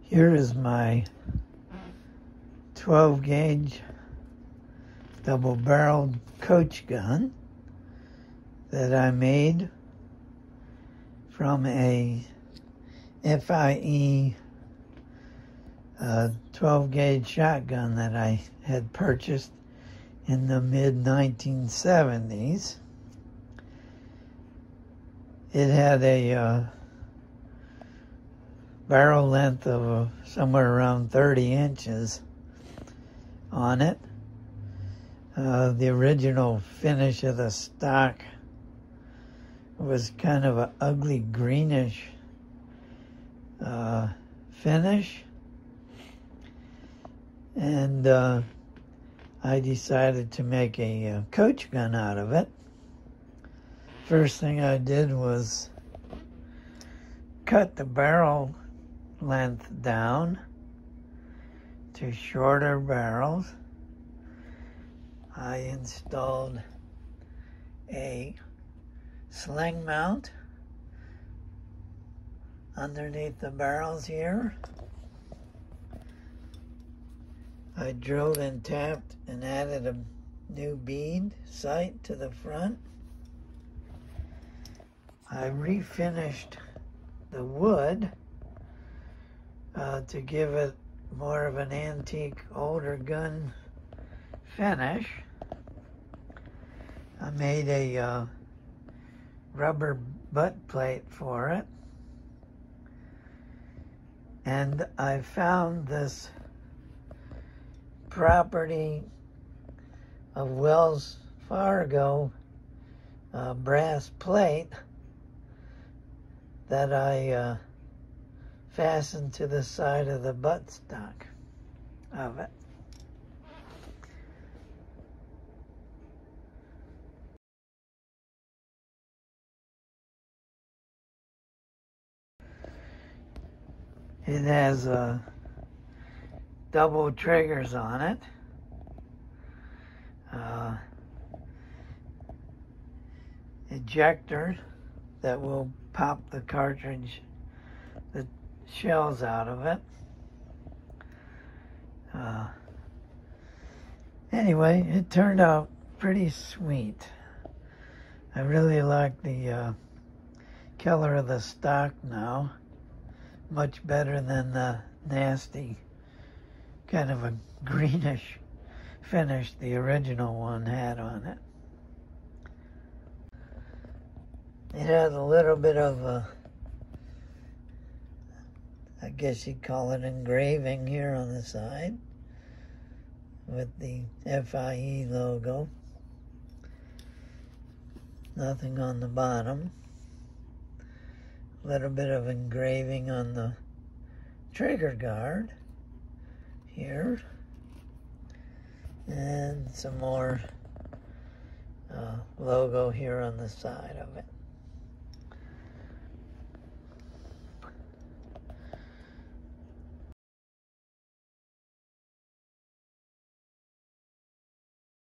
Here is my 12 gauge double-barreled coach gun that I made from a FIE 12 gauge shotgun that I had purchased in the mid-1970s. It had a barrel length of somewhere around 30 inches on it. The original finish of the stock was kind of an ugly greenish finish, and I decided to make a coach gun out of it. First thing I did was cut the barrel length down to shorter barrels. I installed a sling mount underneath the barrels here. I drilled and tapped and added a new bead sight to the front. I refinished the wood to give it more of an antique, older gun finish. I made a rubber butt plate for it, and I found this property of Wells Fargo brass plate that I fastened to the side of the buttstock of it. It has double triggers on it. Ejector that will pop the cartridge, the shells out of it. Anyway, it turned out pretty sweet. I really like the color of the stock now. Much better than the nasty kind of a greenish finish the original one had on it. It has a little bit of I guess you'd call it engraving here on the side with the FIE logo. Nothing on the bottom. A little bit of engraving on the trigger guard here, and some more logo here on the side of it.